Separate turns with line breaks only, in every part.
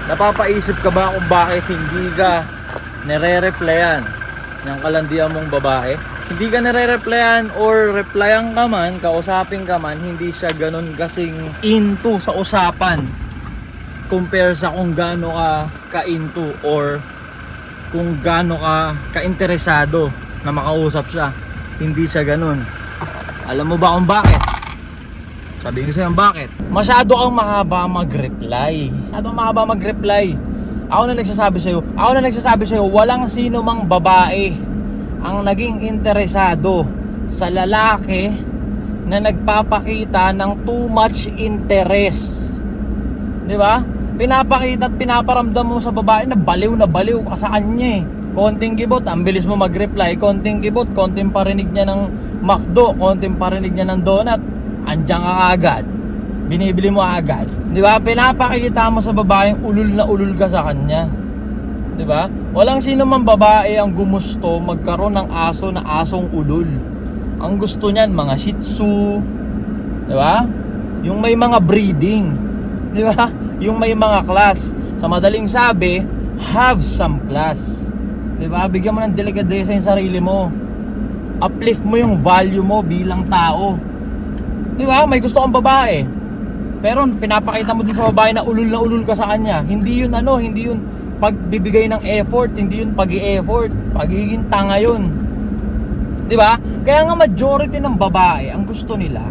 Napapaisip ka ba kung bakit hindi ka nire-replyan ng kalandian mong babae? Hindi ka nire-replyan or replyan ka man, kausapin ka man, hindi siya ganun kasing into sa usapan compare sa kung gaano ka into or kung gaano ka ka-interesado na makausap siya. Hindi siya ganun. Alam mo ba kung bakit? Sabihin ko sa'yo bakit. Masyado kang mahaba mag-reply. Ako na nagsasabi sa'yo, walang sino mang babae ang naging interesado sa lalaki na nagpapakita ng too much interest. Di ba? Pinapakita at pinaparamdam mo sa babae na baliw ka sa kanya eh. Konting gibot, ang bilis mo mag-reply. Konting gibot, konting parinig niya ng McDo, konting parinig niya ng donut, andiyan ka agad, binibili mo agad. Di ba? Pinapakita mo sa babaeng ulul na ulul ka sa kanya. Di ba? Walang sino man babae ang gumusto magkaroon ng aso na asong ulul. Ang gusto niyan mga Shih Tzu, di ba? Yung may mga breeding, di ba? Yung may mga class. Sa madaling sabi, have some class. Di ba? Bigyan mo ng delikadesa yung sarili mo. Uplift mo yung value mo bilang tao. Di ba? May gusto kang babae, pero pinapakita mo din sa babae na ulul ka sa kanya. Hindi yun pagbibigay ng effort, hindi yun pag-i-effort. Pagiging tanga yun. Di ba? Kaya nga majority ng babae, ang gusto nila,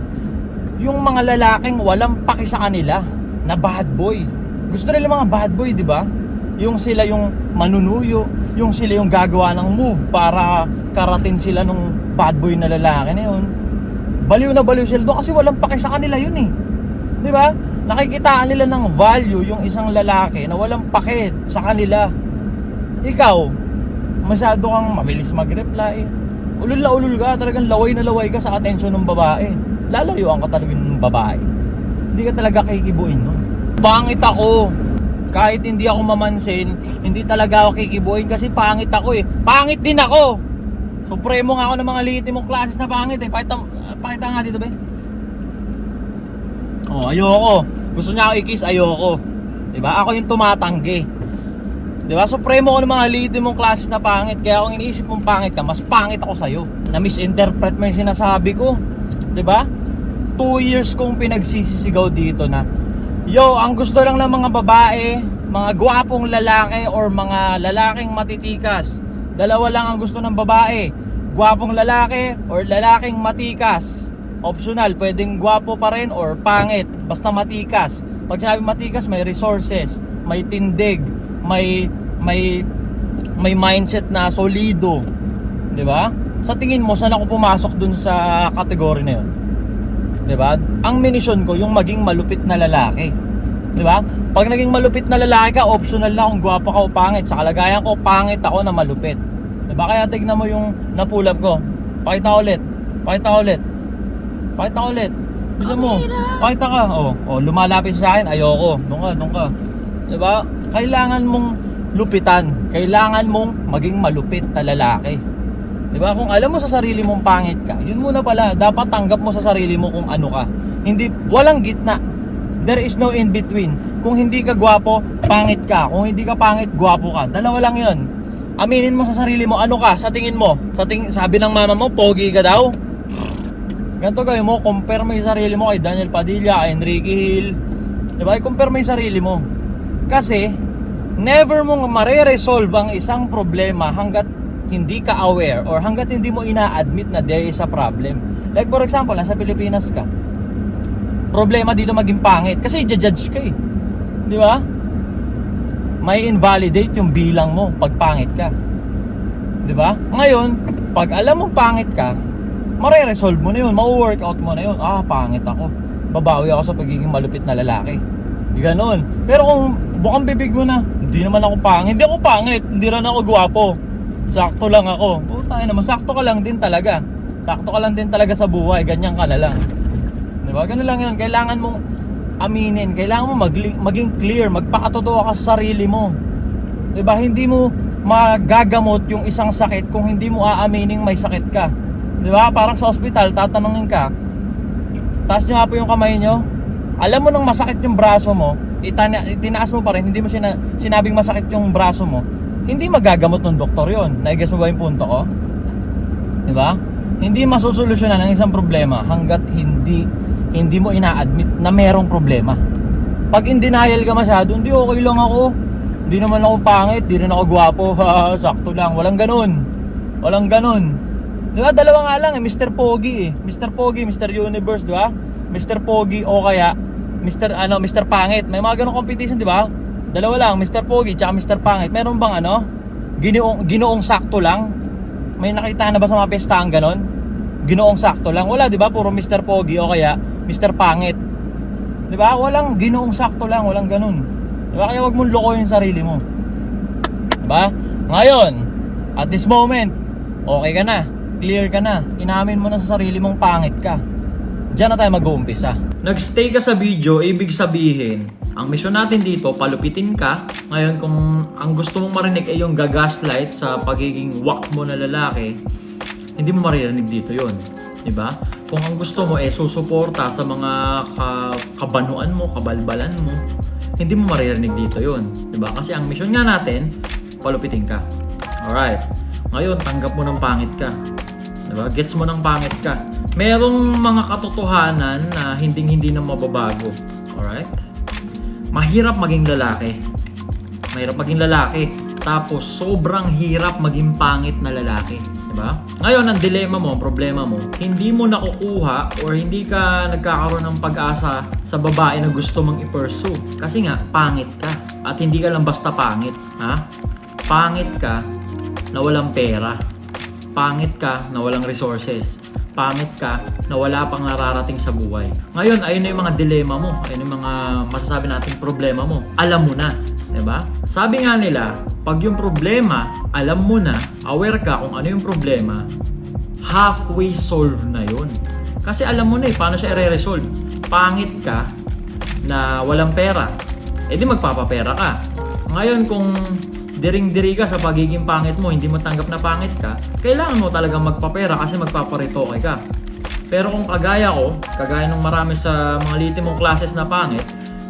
yung mga lalaking walang paki sa kanila, na bad boy. Gusto nila mga bad boy, di ba? Yung sila yung manunuyo, yung sila yung gagawa ng move para karatin sila nung bad boy na lalaki na yun. Baliw na baliw sila doon kasi walang paki sa kanila yun eh. Di ba? Nakikitaan nila ng value yung isang lalaki na walang paki sa kanila. Ikaw, masyado kang mabilis mag-reply. Ulul na ulul ka, talagang laway na laway ka sa atensyon ng babae. Lalayuan ka talaga ng babae. Hindi ka talaga kikibuin nun. Pangit ako. Kahit hindi ako mamansin, hindi talaga ako kikibuin kasi pangit ako eh. Pangit din ako. Supremo nga ako ng mga lihitimong classes na pangit eh. Pakita nga dito ba? Oh, ayoko. Gusto niya ako i-kiss, ayoko. Diba? Ako yung tumatanggi. Diba? Supremo ko ng mga lihitimong classes na pangit. Kaya kung iniisip mong pangit ka, mas pangit ako sa'yo. Na-misinterpret mo yung sinasabi ko. Diba? 2 years kong pinagsisisigaw dito na ang gusto lang ng mga babae, mga gwapong lalaki or mga lalaking matitikas. Dalawa lang ang gusto ng babae, gwapong lalaki or lalaking matikas. Optional, pwedeng gwapo pa rin or pangit, basta matikas. Pag sinabi matikas, may resources, may tindig, may mindset na solido. 'Di ba? Sa tingin mo, saan ako pumasok dun sa kategory na 'yon? 'Di ba? Ang minisyon ko yung maging malupit na lalaki. 'Di ba? Pag naging malupit na lalaki ka, optional na kung gwapo ka o pangit. Sa kalagayan ko, pangit ako na malupit. 'Di ba? Kaya tignan mo yung napulap ko. Pakita ulit. Bisa mo. Pakita ka. Oh, lumalapit sa akin, ayoko. Doon ka. 'Di ba? Kailangan mong lupitan. Kailangan mong maging malupit na lalaki. 'Di ba? Kung alam mo sa sarili mong pangit ka, yun muna pala, dapat tanggap mo sa sarili mo kung ano ka. Hindi, walang gitna. There is no in between. Kung hindi ka gwapo, pangit ka. Kung hindi ka pangit, gwapo ka. Dalawa lang 'yon. Aminin mo sa sarili mo, ano ka sa tingin mo? Sabi ng mama mo, pogi ka daw. Ganito gawin mo, compare mo yung sarili mo kay Daniel Padilla, kay Enrique Hill. 'Di ba? I-compare mo yung sarili mo. Kasi never mong mare-resolve ang isang problema hanggat hindi ka aware or hanggat hindi mo ina-admit na there is a problem. Like for example, nasa Pilipinas ka, problema dito maging pangit kasi i-judge ka eh. Di ba? May invalidate yung bilang mo pag pangit ka. Di ba? Ngayon, pag alam mong pangit ka, mare-resolve mo na yun, ma-workout mo na yun. Pangit ako, babawi ako sa pagiging malupit na lalaki. Ganon. Pero kung bukang bibig mo na, hindi naman ako pangit. Hindi ako pangit, hindi rin ako gwapo. Sakto lang ako. Puta naman, sakto ka lang din talaga. Sakto ka lang din talaga sa buhay, ganyan ka na lang. Diba? Ganun lang yun. Kailangan mong aminin, kailangan mo maging clear, magpakatotoo ka sa sarili mo. Diba? Hindi mo magagamot yung isang sakit kung hindi mo aaminin may sakit ka. Diba? Parang sa ospital, tatanungin ka, taas nyo nga po yung kamay nyo. Alam mo nang masakit yung braso mo, itinaas mo pa rin, hindi mo sinabing masakit yung braso mo, hindi magagamot ng doktor yon. Naigas mo ba yung punto ko? Diba? Hindi masusolusyonan ang isang problema hanggat hindi mo ina-admit na merong problema. Pag in denial ka masyado, hindi, okay lang ako, hindi naman ako pangit, hindi rin ako gwapo, sakto lang. Walang ganun. Diba? Dalawa nga lang Mr. Pogi Mr. Pogi, Mr. Universe, diba? Mr. Pogi o kaya Mr. Pangit. May mga ganong competition, diba? Dalawa lang, Mr. Pogi tsaka Mr. Pangit. Meron bang ginoong sakto lang? May nakita na ba sa mga pestahan ganon? Ginoong sakto lang? Wala, diba? Puro Mr. Pogi o kaya Mr. Pangit. Diba? Walang ginoong sakto lang, walang ganun. Diba? Kaya wag mong lokohin yung sarili mo. Diba? Ngayon, at this moment, okay ka na, clear ka na, inamin mo na sa sarili mong pangit ka. Diyan na tayo mag-uumpisa. Nag-stay ka sa video, ibig sabihin, ang misyon natin dito, palupitin ka. Ngayon, kung ang gusto mong marinig ay yung gagaslight sa pagiging wak mo na lalaki, hindi mo maririnig dito yon, diba? Kung ang gusto mo ay susuporta sa mga kabanuan mo, kabalbalan mo, hindi mo maririnig dito yon, diba? Kasi ang misyon nga natin, palupitin ka. Alright. Ngayon, tanggap mo ng pangit ka. Diba? Gets mo ng pangit ka. Merong mga katotohanan na hindi na mababago. Alright? Mahirap maging lalaki. Tapos, sobrang hirap maging pangit na lalaki. Diba? Ngayon, ang dilema mo, ang problema mo, hindi mo nakukuha or hindi ka nagkakaroon ng pag-asa sa babae na gusto mong i-pursue. Kasi nga, pangit ka. At hindi ka lang basta pangit. Ha? Pangit ka na walang pera. Pangit ka na walang resources. Pangit ka na wala pang nararating sa buhay. Ngayon, ayun na yung mga dilema mo. Ayun yung mga masasabi nating problema mo. Alam mo na. Diba? Sabi nga nila, pag yung problema, alam mo na, aware ka kung ano yung problema, halfway solve na yun. Kasi alam mo na paano siya i-resolve. Pangit ka na walang pera. Eh di magpapapera ka. Ngayon, kung diring-diri ka sa pagiging pangit mo, hindi mo tanggap na pangit ka, kailangan mo talagang magpapera kasi magpaparitoke ka. Pero kung kagaya ng marami sa mga liti mong classes na pangit,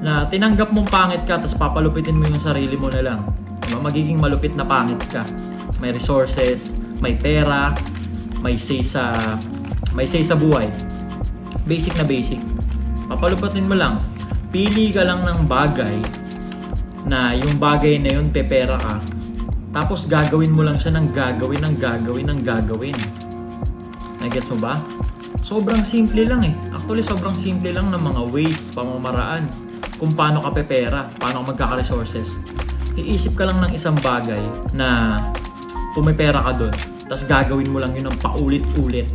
na tinanggap mong pangit ka tapos papalupitin mo yung sarili mo na lang, diba? Magiging malupit na pangit ka. May resources, may pera, may say sa buhay. Basic na basic. Papalupitin mo lang. Pili ka lang ng bagay na yung bagay na yun pepera ka, tapos gagawin mo lang siya ng gagawin. Nagets mo ba? Sobrang simple lang eh. Actually, sobrang simple lang ng mga ways, pamamaraan kung paano ka pepera, paano ka magkaka-resources. Iisip ka lang ng isang bagay na pumipera ka dun, tapos gagawin mo lang yun ng paulit-ulit,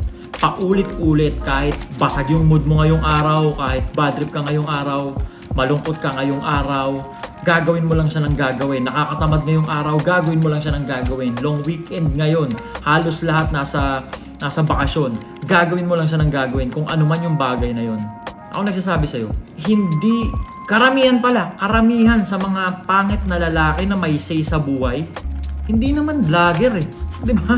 kahit basag yung mood mo ngayong araw, kahit bad trip ka ngayong araw, malungkot ka ngayong araw, gagawin mo lang siya ng gagawin. Nakakatamad ngayong araw, gagawin mo lang siya ng gagawin. Long weekend ngayon, halos lahat nasa bakasyon, gagawin mo lang siya ng gagawin kung ano man yung bagay na yun. Ako nagsasabi sa'yo, karamihan sa mga pangit na lalaki na may say sa buhay, hindi naman vlogger eh. Di ba?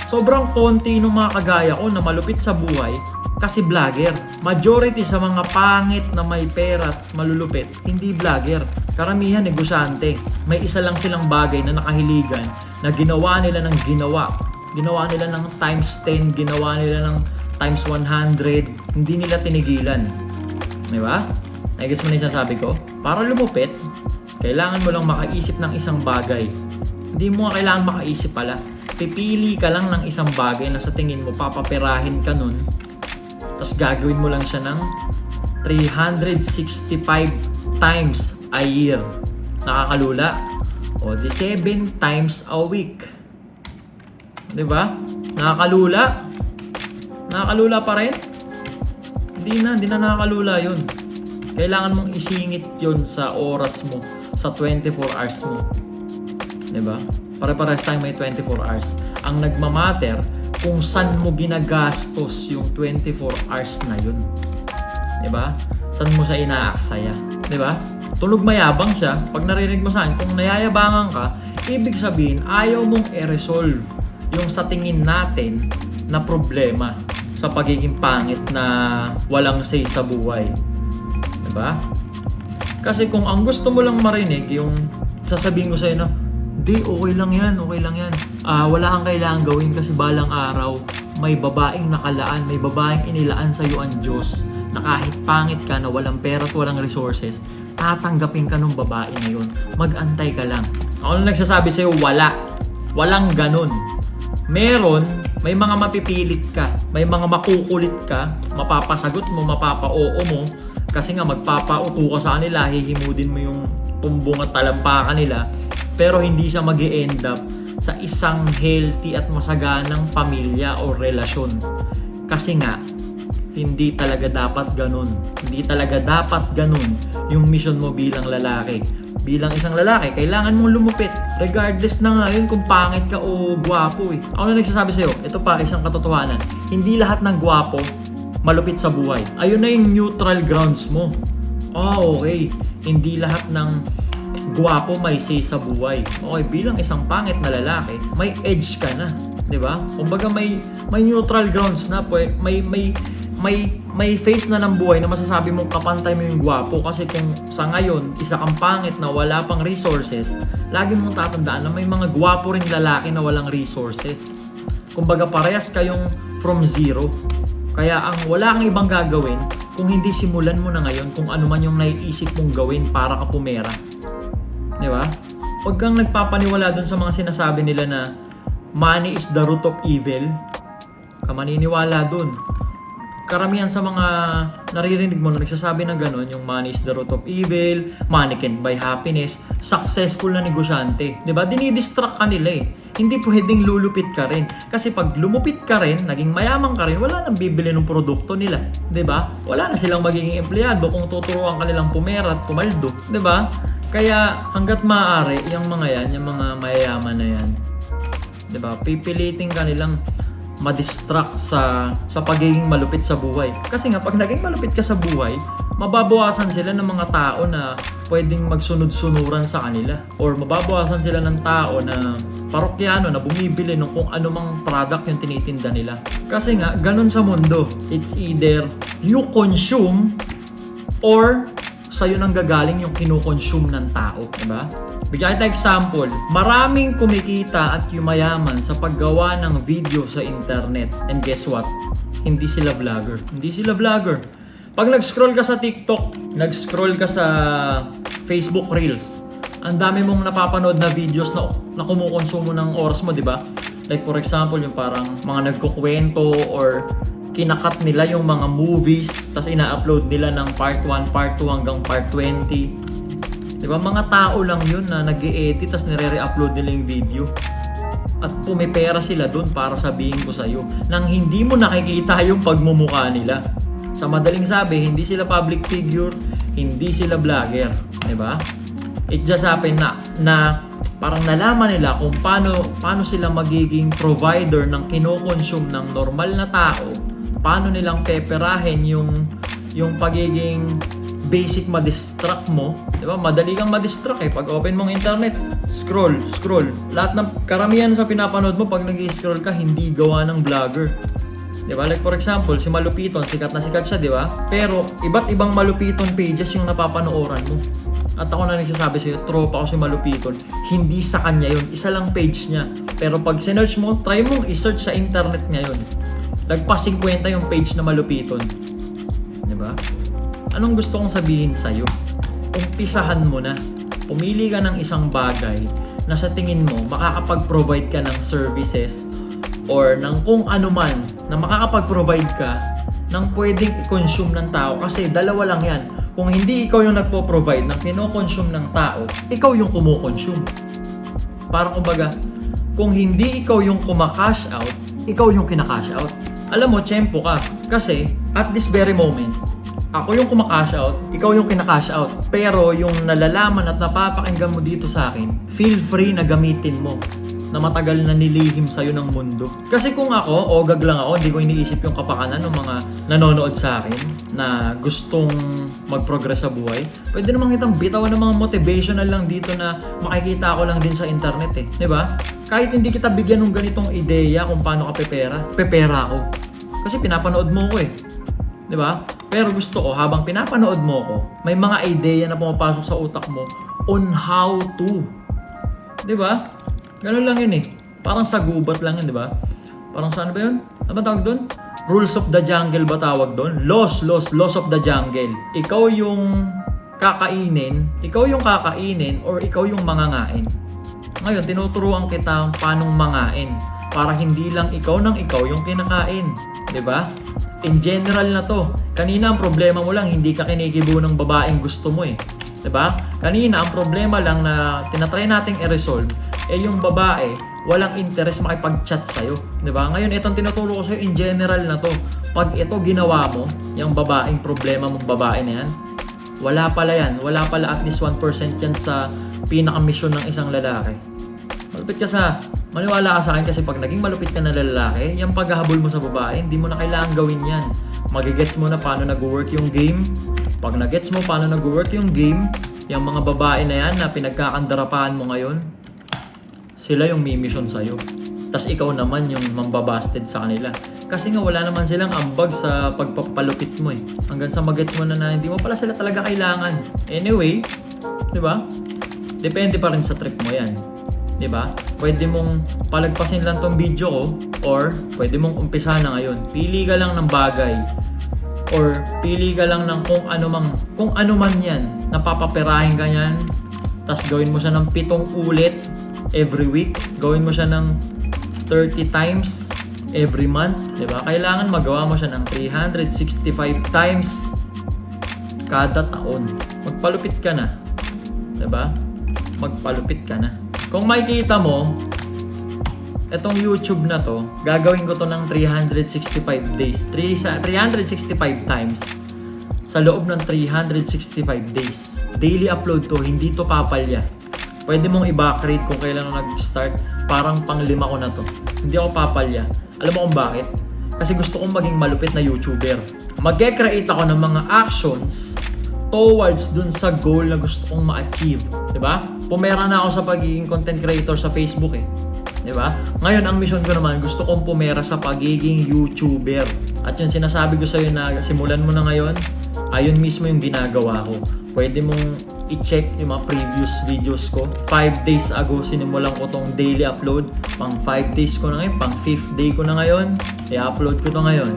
Sobrang konti ng mga kagaya ko na malupit sa buhay kasi vlogger. Majority sa mga pangit na may pera at malulupit, hindi vlogger. Karamihan negosyante. May isa lang silang bagay na nakahiligan na ginawa nila ng ginawa. Ginawa nila ng times 10, ginawa nila ng times 100. Hindi nila tinigilan. Di ba? Nagets mo na yung sasabi ko? Para lumupit, kailangan mo lang makaisip ng isang bagay. Hindi mo nga kailangan makaisip pala. Pipili ka lang ng isang bagay na sa tingin mo papaperahin ka nun. Tapos gagawin mo lang siya ng 365 times a year. Nakakalula? O di 7 times a week. Diba? Nakakalula? Nakakalula pa rin? Hindi na nakakalula yun. Kailangan mong isingit yun sa oras mo, sa 24 hours mo. Diba? Pare-pares tayo may 24 hours. Ang nagmamatter kung saan mo ginagastos yung 24 hours na yun. Diba? Saan mo siya inaaksaya. Diba? Tulog mayabang siya. Pag narinig mo saan, kung nayayabangan ka, ibig sabihin, ayaw mong i-resolve yung sa tingin natin na problema sa pagiging pangit na walang say sa buhay. Diba? Kasi kung ang gusto mo lang marinig, yung sasabihin ko sa'yo na, di, okay lang yan. Wala kang kailangan gawin kasi balang araw, may babaeng nakalaan, may babaeng inilaan sa'yo ang Diyos na kahit pangit ka, na walang pera at walang resources, tatanggapin ka ng babae na yun. Mag-antay ka lang. Ako na nagsasabi sa'yo, walang ganun. Meron, may mga mapipilit ka, may mga makukulit ka, mapapasagot mo, mapapa-oo mo, kasi nga magpapauto ka sa kanila, hihimudin mo yung tumbong at talampakan nila, pero hindi siya mag-e-end up sa isang healthy at masaganang pamilya o relasyon. Kasi nga, hindi talaga dapat ganun. Hindi talaga dapat ganun yung mission mo bilang lalaki. Bilang isang lalaki, kailangan mong lumupit. Regardless na ngayon kung pangit ka o gwapo eh. Ako na nagsasabi sa'yo, ito pa isang katotohanan. Hindi lahat ng gwapo malupit sa buhay. Ayun na yung neutral grounds mo. Okay. Hindi lahat ng gwapo may say sa buhay. Okay, bilang isang pangit na lalaki, may edge ka na. 'Di ba? Kumbaga may neutral grounds na, may face na ng buhay na masasabi mong kapantay mo yung gwapo. Kasi kung sa ngayon, isa kang pangit na wala pang resources, lagi mong tatandaan na may mga gwapo ring lalaki na walang resources. Kumbaga parehas kayong from zero. Kaya ang wala kang ibang gagawin kung hindi simulan mo na ngayon kung ano man yung naiisip mong gawin para ka pumera. Di ba? Huwag kang nagpapaniwala dun sa mga sinasabi nila na money is the root of evil. Ka maniniwala dun. Karamihan sa mga naririnig mo na nagsasabi na gano'n, yung money is the root of evil, money can't buy happiness, successful na negosyante. Diba? Dinidistract ka nila eh. Hindi pwedeng lulupit ka rin. Kasi pag lumupit ka rin, naging mayaman ka rin, wala nang bibili ng produkto nila. Diba? Wala na silang magiging empleyado kung tuturuan ka nilang pumera at pumaldo. Diba? Kaya hanggat maaari, yung mga yan, yung mga mayayaman na yan, diba? Pipilitin ka nilang ma-distract sa pagiging malupit sa buhay. Kasi nga, pag naging malupit ka sa buhay, mababawasan sila ng mga tao na pwedeng magsunod-sunuran sa kanila. Or mababawasan sila ng tao na parokyano na bumibili ng kung anumang product yung tinitinda nila. Kasi nga, ganun sa mundo. It's either you consume or sa'yo nang gagaling yung kinukonsume ng tao. Diba? Bigyan kita example, maraming kumikita at yumayaman sa paggawa ng video sa internet. And guess what? Hindi sila vlogger. Pag nag-scroll ka sa TikTok, nag-scroll ka sa Facebook Reels, ang dami mong napapanood na videos na kumukonsumo ng oras mo, di ba? Like for example, yung parang mga nagkukwento or kinakat nila yung mga movies, tapos ina-upload nila ng part 1, part 2 hanggang part 20. Diba? Mga tao lang yun na nag-i-edit tapos nire-re-upload nila yung video. At pumipera sila dun para sabihin ko sa'yo nang hindi mo nakikita yung pagmumukha nila. Sa madaling sabi, hindi sila public figure, hindi sila vlogger. Diba? It just happened na parang nalaman nila kung paano sila magiging provider ng kinokonsume ng normal na tao, paano nilang peperahin yung pagiging basic ma-distract mo. Diba? Madali kang ma-distract eh. Pag open mong internet, scroll. Lahat ng karamihan sa pinapanood mo pag nag-i-scroll ka, hindi gawa ng vlogger. Diba? Like for example, si Malupiton, sikat na sikat siya, diba? Pero iba't ibang Malupiton pages yung napapanooran mo. At ako na nagsasabi sa'yo, tropa ko si Malupiton. Hindi sa kanya yun. Isa lang page niya. Pero pag sinearch mo, try mong i-search sa internet ngayon. Lagpas 50 yung page na Malupiton. Diba? Anong gusto kong sabihin sa'yo? Umpisahan mo na. Pumili ka ng isang bagay na sa tingin mo makakapag-provide ka ng services or ng kung ano man na makakapag-provide ka ng pwedeng i-consume ng tao. Kasi dalawa lang yan. Kung hindi ikaw yung nagpo-provide ng kino-consume ng tao, ikaw yung kumo-consume. Parang kumbaga, kung hindi ikaw yung kumakash out, ikaw yung kinakash out. Alam mo, tiyempo ka. Kasi at this very moment, ako yung kumakash out, ikaw yung kinakash out. Pero yung nalalaman at napapakinggan mo dito sa akin, feel free na gamitin mo na matagal na nilihim sa'yo ng mundo. Kasi kung ako, ogag lang ako, hindi ko iniisip yung kapakanan ng mga nanonood sa akin na gustong mag-progress sa buhay. Pwede naman kitang bitawan ng mga motivational lang dito na makikita ko lang din sa internet eh. Diba? Kahit hindi kita bigyan ng ganitong ideya kung paano ka pepera ako. Kasi pinapanood mo ko eh. 'Di ba? Pero gusto ko, habang pinapanood mo ko, may mga idea na pumapasok sa utak mo on how to. 'Di ba? Ganun lang yun eh. Parang sa gubat lang yun, 'di ba? Parang saan ba yun? Ano ba tawag doon? Rules of the jungle ba tawag doon? Laws of the jungle. Ikaw yung kakainin or ikaw yung mangangain. Ngayon, tinuturuan kita paano mangain para hindi lang ikaw yung kinakain. 'Di ba? In general na to. Kanina ang problema mo lang, hindi ka kinikibo ng babaeng gusto mo eh. 'Di ba? Kanina ang problema lang na tinatry nating i-resolve yung babae walang interest makipag-chat sa'yo. 'Di ba? Ngayon itong tinuturo ko sa'yo in general na to. Pag ito ginawa mo, yung babaeng problema mong babae na yan, wala pala yan. Wala pala at least 1% yan sa pinaka-mission ng isang lalaki. Maniwala ka sa akin kasi pag naging malupit ka na lalaki, yung paghahabol mo sa babae, hindi mo na kailangan gawin yan. Magigets mo na paano nag-work yung game. Pag nagets mo paano nag-work yung game, yung mga babae na yan na pinagkakandarapahan mo ngayon, sila yung mimission sa'yo. Tas ikaw naman yung mambabasted sa kanila. Kasi nga wala naman silang ambag sa pagpapalupit mo eh. Hanggang sa magets mo na hindi mo pala sila talaga kailangan. Anyway, di ba? Depende pa rin sa trip mo yan. Di ba? Pwede mong palagpasin lang tong video ko or pwede mong umpisa na ngayon. Pili ka lang ng bagay or pili ka lang ng kung ano man yan. Napapaperahin ka yan. Tas gawin mo siya ng 7 ulit every week. Gawin mo siya ng 30 times every month. Di ba? Kailangan magawa mo siya ng 365 times kada taon. Magpalupit ka na. Di ba? Magpalupit ka na. Kung makikita mo, etong YouTube na to, gagawin ko to ng 365 days. 365 times sa loob ng 365 days. Daily upload to, hindi to papalya. Pwede mong i-backrate kung kailan nag-start. Parang pang-5 ko na to. Hindi ako papalya. Alam mo kung bakit? Kasi gusto kong maging malupit na YouTuber. Mag-create ako ng mga actions towards dun sa goal na gusto kong ma-achieve. Diba? Pumera na ako sa pagiging content creator sa Facebook eh. Diba? Ngayon, ang mission ko naman, gusto kong pumera sa pagiging YouTuber. At yung sinasabi ko sa'yo na simulan mo na ngayon, ayun mismo yung ginagawa ko. Pwede mong i-check yung mga previous videos ko. 5 days ago, sinimulan ko tong daily upload. Pang 5 days ko na ngayon, pang 5th day ko na ngayon. I-upload ko to ngayon.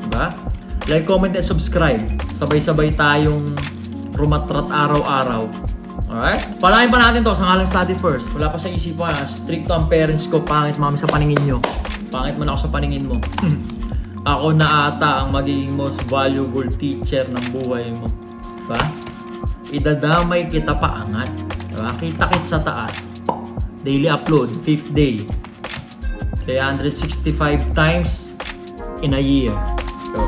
Diba? Like, comment, and subscribe. Sabay-sabay tayong rumatrat araw-araw. Alright? Palain pa natin to sa ngalang study first. Wala pa sa isip ko na stricto ang parents ko. Pangit mami sa paningin nyo. Pangit man ako sa paningin mo. Ako na ata ang magiging most valuable teacher ng buhay mo. Diba? Idadamay kita pa angat. Diba? Kita-kit sa taas. Daily upload, 5th day. 365 times in a year. Let's go.